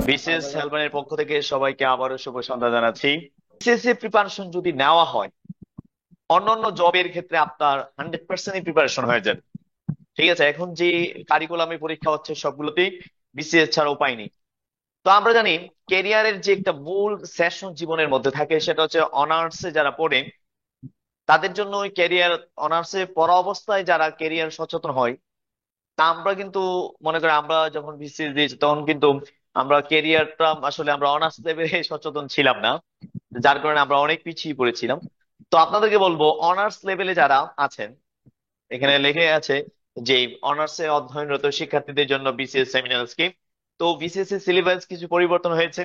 BCS হেল্পলাইনের পক্ষ থেকে সবাইকে আবারও শুভ সন্ধ্যা জানাচ্ছি। বিসিএস এর প্রিপারেশন যদি নেওয়া হয়, অন্যান্য জবের ক্ষেত্রে আপনার 100% প্রিপারেশন হয়ে যাবে। ঠিক আছে, এখন যে কারিকুলামে পরীক্ষা হচ্ছে সবগুলোতেই বিসিএস ছাড়া উপায় নেই। তো আমরা জানি ক্যারিয়ারের যে একটা মূল সেশন জীবনের মধ্যে থাকে সেটা হচ্ছে অনার্সে যারা পড়ে তাদের জন্য ওই ক্যারিয়ার, অনার্সে পড়া অবস্থায় যারা ক্যারিয়ার সচেতন হয়, তা আমরা কিন্তু মনে করি আমরা যখন বিসিএস দিয়েছি তখন কিন্তু আমরা ক্যারিয়ারটা আসলে আমরা অনার্স লেভেলে সচেতন ছিলাম না, যার কারণে আমরা অনেক পিছিয়ে পড়েছিলাম। তো আপনাদেরকে বলবো, অনার্স লেভেলে যারা আছেন, এখানে লেখে আছে যে অনার্সে অধ্যয়নরত শিক্ষার্থীদের জন্য বিসিএস সেমিনার স্কিম। তো বিসিএস এর সিলেবাস কিছু পরিবর্তন হয়েছে।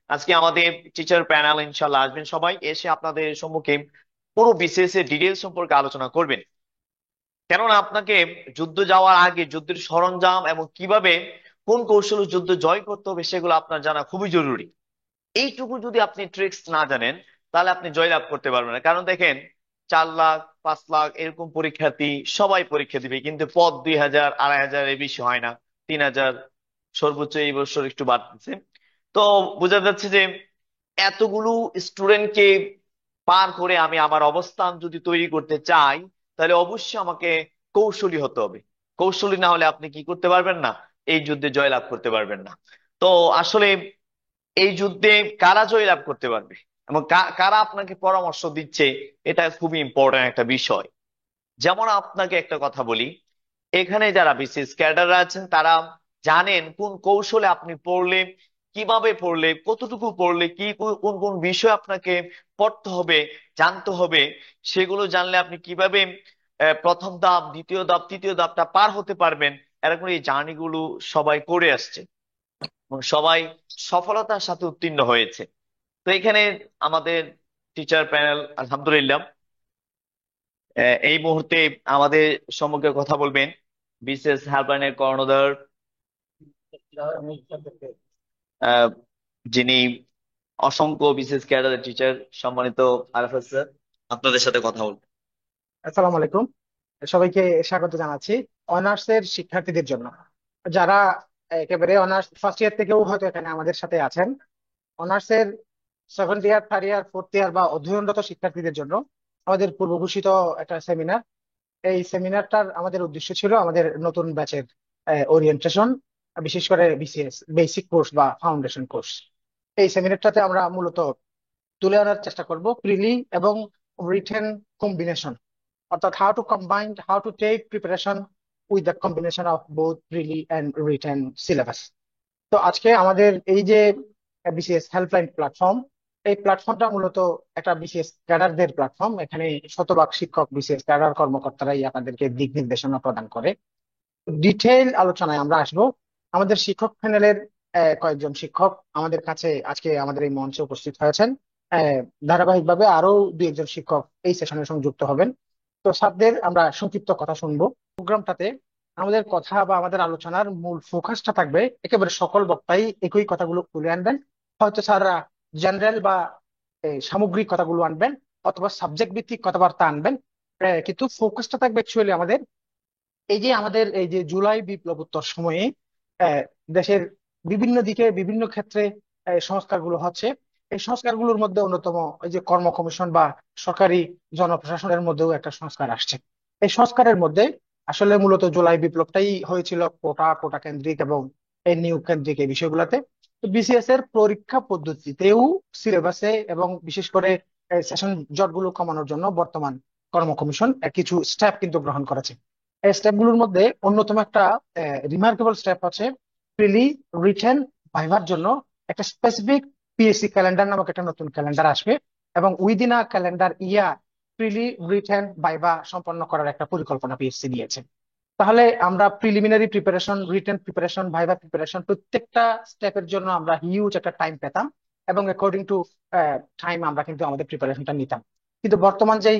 আজকে আমাদের টিচার প্যানেল ইনশাল্লাহ আসবেন, সবাই এসে আপনাদের সম্মুখে পুরো বিসিএস এর ডিটেলস সম্পর্কে আলোচনা করবেন। কেননা আপনাকে যুদ্ধ যাওয়ার আগে যুদ্ধের সরঞ্জাম এবং কিভাবে কোন কৌশলে যুদ্ধ জয় করতে হবে সেগুলো আপনার জানা খুবই জরুরি। এইটুকু যদি আপনি ট্রিক্স না জানেন, তাহলে আপনি জয়লাভ করতে পারবেন না। কারণ দেখেন, 4 লাখ 5 লাখ এরকম পরীক্ষার্থী সবাই পরীক্ষা দিবে, কিন্তু পদ 2,000 2,500 এর বেশি হয় না, 3,000 সর্বোচ্চ এই বছর একটু বাড়তেছে। তো বোঝা যাচ্ছে যে এতগুলো স্টুডেন্টকে পার করে আমি আমার অবস্থান যদি তৈরি করতে চাই, তাহলে অবশ্যই আমাকে কৌশলী হতে হবে। কৌশলী না হলে আপনি কি করতে পারবেন না, এই যুদ্ধে জয়লাভ করতে পারবেন না। তো আসলে এই যুদ্ধে কারা জয়লাভ করতে পারবে এবং কারা আপনাকে পরামর্শ দিচ্ছে, এটা খুবই ইম্পর্টেন্ট একটা বিষয়। যেমন আপনাকে একটা কথা বলি, এখানে যারা বিসিএস ক্যাডার আছেন তারা জানেন কোন কৌশলে আপনি পড়লে, কিভাবে পড়লে, কতটুকু পড়লে কি কোন কোন বিষয় আপনাকে পড়তে হবে, জানতে হবে। সেগুলো জানলে আপনি কিভাবে প্রথম ধাপ, দ্বিতীয় ধাপ, তৃতীয় ধাপটা পার হতে পারবেন। এরকম এই জার্নি গুলো সবাই করে আসছে এবং সবাই সফলতার সাথে উত্তীর্ণ হয়েছে। তো এখানে আমাদের টিচার প্যানেল আলহামদুলিল্লাহ এই মুহূর্তে আমাদের সম্মুখে কথা বলবেন বিসিএস হেল্পলাইনের কর্ণধার, আহ, যিনি অসংখ্য বিসিএস ক্যাডারের টিচার, সম্মানিত আরাফাত স্যার, আপনাদের সাথে কথা বলবেন। আসসালামু আলাইকুম। সবাইকে স্বাগত জানাচ্ছি। অনার্স এর শিক্ষার্থীদের জন্য যারা একেবারে অনার্স ফার্স্ট ইয়ার থেকেও হয়তো এখানে আমাদের সাথে আছেন, অনার্স এর second year, third year, fourth year বা অধ্যয়নরত শিক্ষার্থীদের জন্য আমাদের পূর্ব ঘোষিত একটা সেমিনার। এই সেমিনারটার আমাদের উদ্দেশ্য ছিল আমাদের নতুন ব্যাচের ওরিয়েন্টেশন, বিশেষ করে বিসিএস বেসিক কোর্স বা ফাউন্ডেশন কোর্স। এই সেমিনারটাতে আমরা মূলত তুলে আনার চেষ্টা করব প্রিলি এবং রিটেন কম্বিনেশন, অর্থাৎ how to take preparation with the combination of both prelim and written syllabus. তো আজকে আমাদের এই যে বিসিএস হেল্পলাইন প্ল্যাটফর্ম, এই প্ল্যাটফর্মটা মূলত একটা বিসিএস ক্যাডারদের প্ল্যাটফর্ম। এখানে শতভাগ শিক্ষক বিসিএস ক্যাডার কর্মকর্তারাই আপনাদেরকে দিক নির্দেশনা প্রদান করে। ডিটেইল আলোচনায় আমরা আসবো। আমাদের শিক্ষক প্যানেলের কয়েকজন শিক্ষক আমাদের কাছে আজকে আমাদের এই মঞ্চে উপস্থিত হয়েছেন। আহ, ধারাবাহিকভাবে আরো দুই একজন শিক্ষক এই সেশনের সঙ্গে যুক্ত হবেন। তো স্যারদের আমরা সংক্ষিপ্ত কথা শুনবো প্রোগ্রামটাতে। আমাদের কথা বা আমাদের আলোচনার মূল ফোকাসটা থাকবে, একেবারে সকল বক্তাই একই কথাগুলো তুলে আনবেন। হয়তো স্যাররা জেনারেল বা সামগ্রিক কথাগুলো আনবেন, অথবা সাবজেক্ট ভিত্তিক কথাবার্তা আনবেন। কিন্তু ফোকাসটা থাকবে অ্যাকচুয়ালি আমাদের এই যে জুলাই বিপ্লবোত্তর সময়ে আহ, দেশের বিভিন্ন দিকে বিভিন্ন ক্ষেত্রে সংস্কারগুলো হচ্ছে। এই সংস্কারগুলোর মধ্যে অন্যতম এই যে কর্ম কমিশন বা সরকারি জনপ্রশাসনের মধ্যেও একটা সংস্কার আসছে। এই সংস্কারের মধ্যে আসলে মূলত জুলাই বিপ্লবটাই হয়েছিল কোটা কোটা কেন্দ্রিক এবং এই নিয়োগ কেন্দ্রিক এই বিষয়গুলোতে। তো বিসিএস এর পরীক্ষা পদ্ধতিতেও সিলেবাসে এবং বিশেষ করে সেশন জটগুলো কমানোর জন্য বর্তমান কর্ম কমিশন কিছু স্টেপ কিন্তু গ্রহণ করেছে। এই স্টেপগুলোর মধ্যে অন্যতম একটা রিমার্কেবল স্টেপ হচ্ছে প্রিলি রিটেন ভাইভার জন্য একটা স্পেসিফিক পিএসসি ক্যালেন্ডার নামক একটা নতুন ক্যালেন্ডার আসবে, এবং within a calendar year preli written viva সম্পন্ন করার একটা পরিকল্পনা পিএসসি নিয়েছে। তাহলে আমরা preliminary preparation, written preparation, viva preparation প্রত্যেকটা স্টেপের জন্য আমরা হিউজ একটা টাইম পেতাম, এবং অ্যাকর্ডিং টু টাইম আমরা কিন্তু আমাদের প্রিপারেশনটা নিতাম। কিন্তু বর্তমান যেই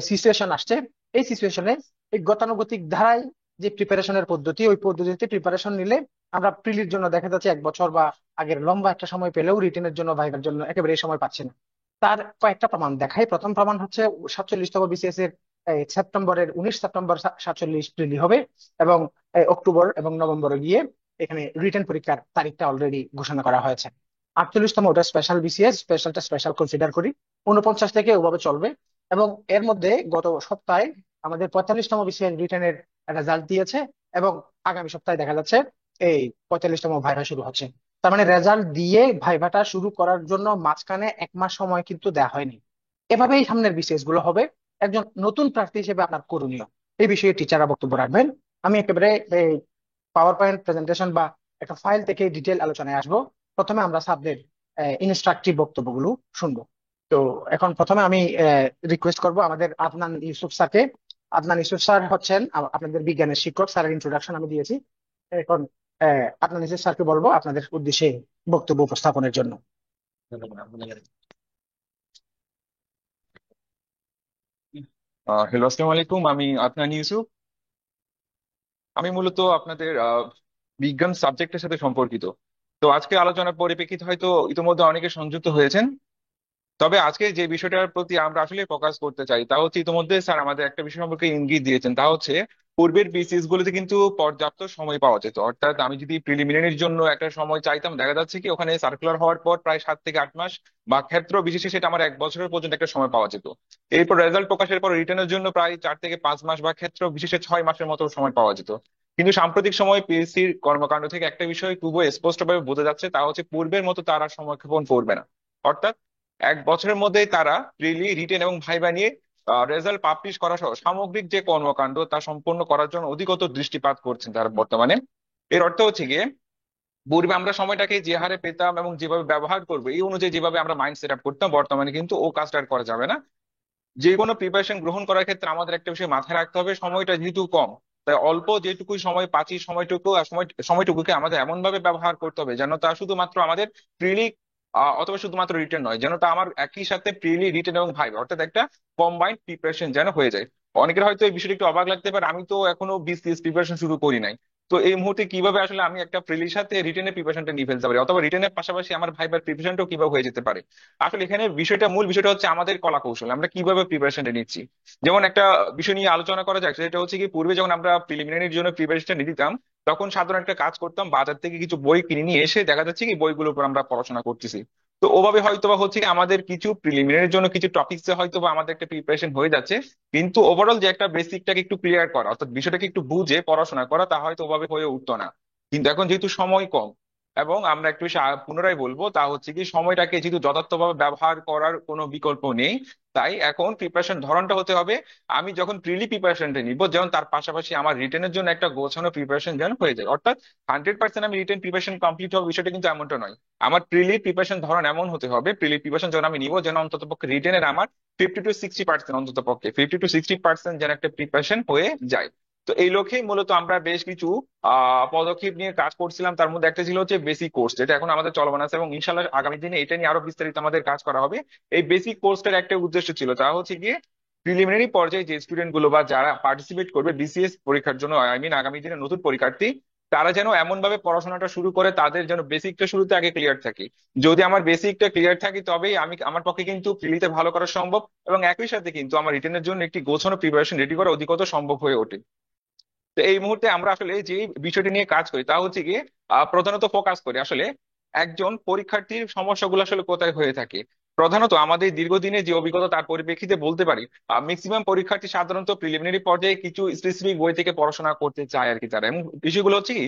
সিচুয়েশন আসছে, এই সিচুয়েশনে এই গতানুগতিক ধারায় যে প্রিপারেশনের পদ্ধতি, ওই পদ্ধতিতে প্রিপারেশন নিলে আমরা প্রিলির জন্য দেখা যাচ্ছে 1 বছর বা আগের লম্বা একটা সময় পেলেও রিটেনের জন্য ভাইভার জন্য একেবারে সময় পাচ্ছি না। তার কয়েকটা প্রমাণ দেখাই। প্রথম প্রমাণ হচ্ছে 47তম বিসিএস এর সেপ্টেম্বরের 19 সেপ্টেম্বর 47 প্রিলি হবে, এবং অক্টোবর এবং নভেম্বরে গিয়ে এখানে রিটেন পরীক্ষার তারিখটা অলরেডি ঘোষণা করা হয়েছে। 48তম ওটা স্পেশাল বিসিএস, স্পেশালটা স্পেশাল কনসিডার করি। 49 থেকে ওভাবে চলবে। এবং এর মধ্যে গত সপ্তাহে আমাদের 45তম বিসিএস রিটেনের রেজাল্ট দিয়েছে। এবং আগামী সপ্তাহে দেখা যাচ্ছে এই 45তম ভাইভা শুরু হচ্ছে। তার মানে রেজাল্ট দিয়ে ভাইভাটা শুরু করার জন্য মাঝখানে 1 মাস সময় কিন্তু দেওয়া হয়নি। এভাবেই সামনের বিসিএস গুলো হবে। একজন নতুন প্রার্থী হিসেবে আপনার করণীয়, এই বিষয়ে টিচাররা বক্তব্য রাখবেন। আমি একেবারে এই পাওয়ার পয়েন্ট প্রেজেন্টেশন বা একটা ফাইল থেকে ডিটেল আলোচনায় আসবো। প্রথমে আমরা সাবজেক্ট ইনস্ট্রাকটিভ বক্তব্যগুলো শুনবো। তো এখন প্রথমে আমি রিকোয়েস্ট করব আমাদের আদনান ইউসুফ স্যারকে। আদনান ইউসুফ স্যার হচ্ছেন আপনাদের বিজ্ঞানের শিক্ষক। স্যারের ইন্ট্রোডাকশন আমি দিয়েছি। এখন আদনান ইউসুফ স্যারকে বলবো আপনাদের উদ্দেশ্যে বক্তব্য উপস্থাপনের জন্য। হ্যালো, আসসালামু আলাইকুম। আমি আদনান ইউসুফ। আমি মূলত আপনাদের বিজ্ঞান সাবজেক্টের সাথে সম্পর্কিত। তো আজকে আলোচনার পরিপ্রেক্ষিতে হয়তো ইতিমধ্যে অনেকে সংযুক্ত হয়েছেন। তবে আজকে যে বিষয়টার প্রতি আমরা আসলে ফোকাস করতে চাই তা হচ্ছে, ইতিমধ্যে স্যার আমাদের একটা বিষয় সম্পর্কে ইঙ্গিত দিয়েছেন, তা হচ্ছে পূর্বের বিসিএস গুলোতে কিন্তু পর্যাপ্ত সময় পাওয়া যেত। অর্থাৎ আমি যদি প্রিলিমিনারির জন্য একটা সময় চাইতাম, দেখা যাচ্ছে কি ওখানে সার্কুলার হওয়ার পর প্রায় 7 থেকে 8 মাস, বা ক্ষেত্র বিশেষে সেটা আমার 1 বছরের পর্যন্ত একটা সময় পাওয়া যেত। এরপর রেজাল্ট প্রকাশের পর রিটার্নের জন্য প্রায় 4 থেকে 5 মাস, বা ক্ষেত্র বিশেষে 6 মাসের মতো সময় পাওয়া যেত। কিন্তু সাম্প্রতিক সময় পিএসসির কর্মকাণ্ড থেকে একটা বিষয় খুবই স্পষ্টভাবে বোঝা যাচ্ছে, তা হচ্ছে পূর্বের মতো তারা সময়ক্ষেপণ করবে না। অর্থাৎ 1 বছরের মধ্যেই তারা প্রিলি, রিটেন এবং ভাইভা নিয়ে রেজাল্ট পাবলিশ করা সহ সামগ্রিক যে কর্মকাণ্ড তা সম্পূর্ণ করার জন্য অধিকতর দৃষ্টিপাত করছেন তারা বর্তমানে। এর অর্থ হচ্ছে গিয়ে, পূর্বে আমরা সময়টাকে যে হারে পেতাম এবং যেভাবে ব্যবহার করবো এই অনুযায়ী যেভাবে আমরা মাইন্ড সেট আপ করতাম, বর্তমানে কিন্তু ও কাজটা আর করা যাবে না। যে কোনো প্রিপারেশন গ্রহণ করার ক্ষেত্রে আমাদের একটা বিষয় মাথায় রাখতে হবে, সময়টা যেহেতু কম, তাই অল্প যেটুকুই সময় পাচ্ছি সময়টুকুকে আমাদের এমন ভাবে ব্যবহার করতে হবে যেন তা শুধুমাত্র আমাদের প্রিলি অথবা শুধুমাত্র রিটেন নয়, যেন তা আমার একই সাথে প্রিলি, রিটেন এবং ভাইভা, অর্থাৎ একটা কম্বাইন্ড প্রিপারেশন যেন হয়ে যায়। অনেকের হয়তো এই বিষয়টা একটু অবাক লাগতে পারে, আমি তো এখনো বিসিএস প্রিপারেশন শুরু করি নাই, তো এই মুহূর্তে কিভাবে আসলে আমি একটা প্রিলির সাথে রিটেনের প্রিপারেশনটা নিয়ে ফেলতে পারি, অথবা রিটেনের পাশাপাশি আমার ভাইবার প্রিপারেশনটাও কিভাবে হয়ে যেতে পারে। আসলে এখানে মূল বিষয়টা হচ্ছে আমাদের কলা কৌশল, আমরা কিভাবে প্রিপারেশনটা নিচ্ছি। যেমন একটা বিষয় নিয়ে আলোচনা করা যাক, সেটা হচ্ছে কি, পূর্বে যখন আমরা প্রিলিমিনারির জন্য প্রিপারেশনটা নিতাম, তখন সাধারণ একটা কাজ করতাম, বাজার থেকে কিছু বই কিনে নিয়ে এসে দেখা যাচ্ছে কি বইগুলোর উপর আমরা পড়াশোনা করতেছি। তো ওভাবে হয়তোবা হচ্ছে কি আমাদের কিছু প্রিলিমিনারির জন্য কিছু টপিকসে হয়তোবা আমাদের একটা প্রিপারেশন হয়ে যাচ্ছে, কিন্তু ওভারঅল যে একটা বেসিকটাকে একটু ক্লিয়ার করা, অর্থাৎ বিষয়টাকে একটু বুঝে পড়াশোনা করা, তা হয়তো ওভাবে হয়ে উঠতো না। কিন্তু এখন যেহেতু সময় কম, এবং আমরা একটু পুনরায় বলবো, তা হচ্ছে কি সময়টাকে যেহেতু যথার্থভাবে ব্যবহার করার কোনো বিকল্প নেই, তাই এখন প্রিপারেশন ধরনটা হতে হবে, আমি যখন প্রিলি প্রিপারেশনটা নিব যেমন তার পাশাপাশি আমার রিটেনের জন্য একটা গোছানো প্রিপারেশন যেন হয়ে যায়। অর্থাৎ 100% আমি রিটেন প্রিপারেশন কমপ্লিট হবে বিষয়টা কিন্তু এমনটা নয়। আমার প্রিলি প্রিপারেশন ধরন এমন হতে হবে, প্রিলি প্রিপারেশন যখন আমি নিব যেন অন্তত পক্ষে রিটেনের আমার 50 to 60%, অন্তত পক্ষে 50 to 60% যেন একটা প্রিপারেশন হয়ে যায়। তো এই লক্ষ্যেই মূলত আমরা বেশ কিছু পদক্ষেপ নিয়ে কাজ করছিলাম। তার মধ্যে একটা ছিল হচ্ছে বেসিক কোর্স, যেটা এখন আমাদের চলমান আছে, এবং ইনশাল্লাহ আগামী দিনে এটা নিয়ে আরো বিস্তারিত আমাদের কাজ করা হবে। এই বেসিক কোর্সটার একটা উদ্দেশ্য ছিল, তা হচ্ছে গিয়ে প্রিলিমিনারি পর্যায়ে যে স্টুডেন্ট গুলো বা যারা পার্টিসিপেট করবে বিসিএস পরীক্ষার জন্য, আই মিন আগামী দিনে নতুন পরীক্ষার্থী, তারা যেন এমন ভাবে পড়াশোনাটা শুরু করে তাদের যেন বেসিকটা শুরুতে আগে ক্লিয়ার থাকে। যদি আমার বেসিকটা ক্লিয়ার থাকে তবেই আমার পক্ষে কিন্তু প্রিলিতে ভালো করা সম্ভব, এবং একই সাথে কিন্তু আমার রিটেনের জন্য একটি গোছানো প্রিপারেশন রেডি করা অধিকতর সম্ভব হয়ে ওঠে। তো এই মুহূর্তে আমরা আসলে যে বিষয়টি নিয়ে কাজ করি তা হচ্ছে গিয়ে, প্রধানত ফোকাস করি আসলে একজন পরীক্ষার্থীর সমস্যাগুলো আসলে কোথায় হয়ে থাকে। প্রধানত আমাদের দীর্ঘদিনের যে অভিজ্ঞতা তার পরিপ্রেক্ষিতে বলতে পারি, ম্যাক্সিমাম পরীক্ষার্থী সাধারণত প্রিলিমিনারি পর্যায়ে কিছু স্পেসিফিক বই থেকে পড়াশোনা করতে চায় আর কি তারা, এবং বিষয়গুলো হচ্ছে কি,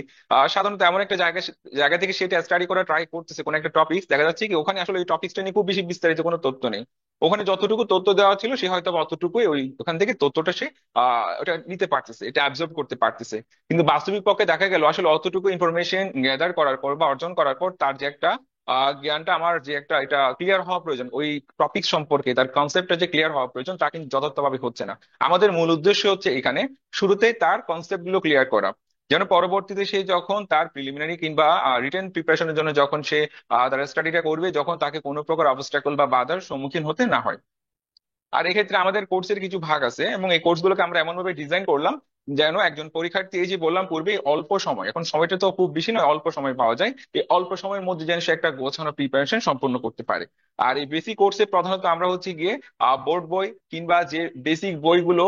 সাধারণত এমন একটা জায়গা জায়গা থেকে সেটা স্টাডি করা ট্রাই করতেছে কোন একটা টপিক, দেখা যাচ্ছে কি ওখানে আসলে ওই টপিকসটা নিয়ে খুব বেশি বিস্তারিত কোনো তথ্য নেই। ওখানে যতটুকু তথ্য দেওয়া ছিল সে হয়তো বা অতটুকুই ওই ওখান থেকে তথ্যটা সে ওটা নিতে পারতেছে, এটা অ্যাবজর্ব করতে পারতেছে। কিন্তু বাস্তবিক পক্ষে দেখা গেল আসলে অতটুকু ইনফরমেশন গ্যাদার করার পর বা অর্জন করার পর তার যে একটা জ্ঞানটা, আমার যে একটা এটা ক্লিয়ার হওয়া প্রয়োজন ওই টপিক সম্পর্কে, তার কনসেপ্টটা যে ক্লিয়ার হওয়া প্রয়োজন তা কিন্তু যথার্থভাবে হচ্ছে না। আমাদের মূল উদ্দেশ্য হচ্ছে এখানে শুরুতেই তার কনসেপ্ট গুলো ক্লিয়ার করা, যেন পরবর্তীতে সে যখন তার প্রিলিমিনারি কিংবা রিটেন প্রিপারেশনের জন্য যখন সে তার স্টাডিটা করবে, যখন তাকে কোনো প্রকার অবস্টাকল বা বাধার সম্মুখীন হতে না হয়। আর এক্ষেত্রে আমাদের কোর্সের কিছু ভাগ আছে, এবং এই কোর্সগুলোকে আমরা এমন ভাবে ডিজাইন করলাম যেন একজন পরীক্ষার্থী, এই যে বললাম পূর্বে অল্প সময়, এখন সময়টা তো খুব বেশি নয়, অল্প সময় পাওয়া যায়, এই অল্প সময়ের মধ্যে যেন সে একটা গোছানো প্রিপারেশন সম্পন্ন করতে পারে। আর এই বেসিক কোর্সে প্রধানত আমরা হচ্ছে গিয়ে বোর্ড বই কিংবা যে বেসিক বইগুলো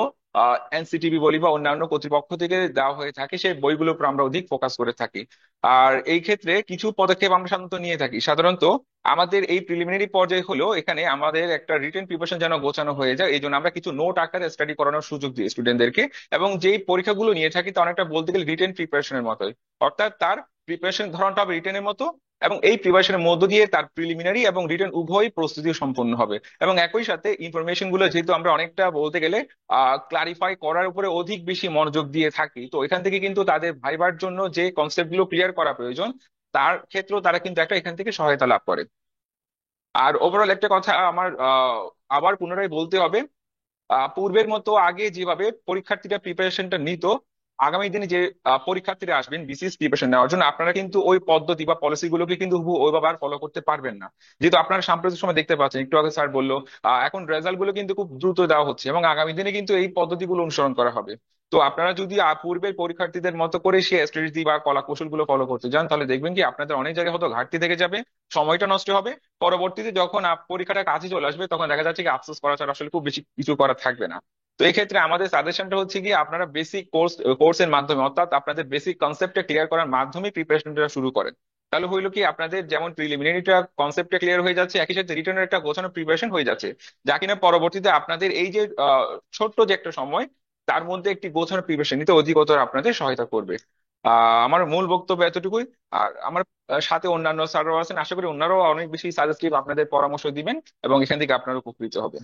এনসিটিবি বলি বা অন্যান্য কর্তৃপক্ষ থেকে দেওয়া হয়ে থাকে, সেই বইগুলোর উপর আমরা অধিক ফোকাস করে থাকি। আর এই ক্ষেত্রে কিছু পদক্ষেপ আমরা সাধারণত নিয়ে থাকি। সাধারণত আমাদের এই প্রিলিমিনারি পর্যায়ে হলো এখানে আমাদের একটা রিটেন প্রিপারেশন যেন গোছানো হয়ে যায়, এই জন্য আমরা কিছু নোট আকারে স্টাডি করানোর সুযোগ দিই স্টুডেন্টদেরকে। এবং যেই পরীক্ষাগুলো নিয়ে থাকি তা অনেকটা বলতে গেলে রিটেন প্রিপারেশনের মতোই, অর্থাৎ তার প্রিপারেশন ধরনটা হবে রিটেনের মতো, এবং এই প্রিপারেশনের মধ্য দিয়ে তার প্রিলিমিনারি এবং রিটেন উভয় প্রস্তুতি সম্পন্ন হবে। এবং একই সাথে ইনফরমেশন গুলো যেহেতু আমরা অনেকটা বলতে গেলে ক্লারিফাই করার উপরে অধিক বেশি মনোযোগ দিয়ে থাকি, তো এখান থেকে কিন্তু তাদের ভাইবার জন্য যে কনসেপ্ট গুলো ক্লিয়ার করা প্রয়োজন তার ক্ষেত্রেও তারা কিন্তু একটা এখান থেকে সহায়তা লাভ করে। আর ওভারঅল একটা কথা আমার আবার পুনরায় বলতে হবে, পূর্বের মতো আগে যেভাবে পরীক্ষার্থীরা প্রিপারেশনটা নিত, আগামী দিনে যে পরীক্ষার্থীরা আসবেন বিসিএস প্রিপারেশন নেওয়ার জন্য, আপনারা কিন্তু ওই পদ্ধতি বা পলিসি গুলোকে কিন্তু হুবহু ওইভাবে আর ফলো করতে পারবেন না। যেহেতু আপনারা সাম্প্রতিক সময় দেখতে পাচ্ছেন, একটু আগে স্যার বললো, এখন রেজাল্ট গুলো কিন্তু খুব দ্রুত দেওয়া হচ্ছে এবং আগামী দিনে কিন্তু এই পদ্ধতিগুলো অনুসরণ করা হবে। তো আপনারা যদি পূর্বের পরীক্ষার্থীদের মতো করে সেই স্ট্র্যাটেজি বা কলা কৌশল গুলো ফলো করতে যান, তাহলে দেখবেন কি আপনাদের অনেক জায়গায় হয়তো ঘাটতি থেকে যাবে, সময়টা নষ্ট হবে। পরবর্তীতে যখন পরীক্ষাটা কাছে চলে আসবে তখন দেখা যাচ্ছে কি আফসোস করা ছাড়া আসলে খুব বেশি কিছু করা থাকবে না। তো এই ক্ষেত্রে আমাদের সাজেশনটা হচ্ছে কি আপনারা বেসিক কোর্সের মাধ্যমে, অর্থাৎ আপনাদের বেসিক কনসেপ্টটা ক্লিয়ার করার মাধ্যমে প্রিপারেশনটা শুরু করেন। তাহলে হইলো কি আপনাদের যেমন প্রিলিমিনারিটা কনসেপ্টটা ক্লিয়ার হয়ে যাচ্ছে, একই সাথে রিটার্নের একটা গোছানো প্রিপারেশন হয়ে যাচ্ছে, যা কিনা পরবর্তীতে আপনাদের এই যে ছোট্ট যে একটা সময় তার মধ্যে একটি গোছানো প্রিপারেশন নিতে অধিকতর আপনাদের সহায়তা করবে। আমার মূল বক্তব্য এতটুকুই। আর আমার সাথে অন্যান্য স্যাররাও আছেন, আশা করি ওনারাও অনেক বেশি সাজেস্টিভ আপনাদের পরামর্শ দিবেন এবং এখান থেকে আপনারা উপকৃত হবেন।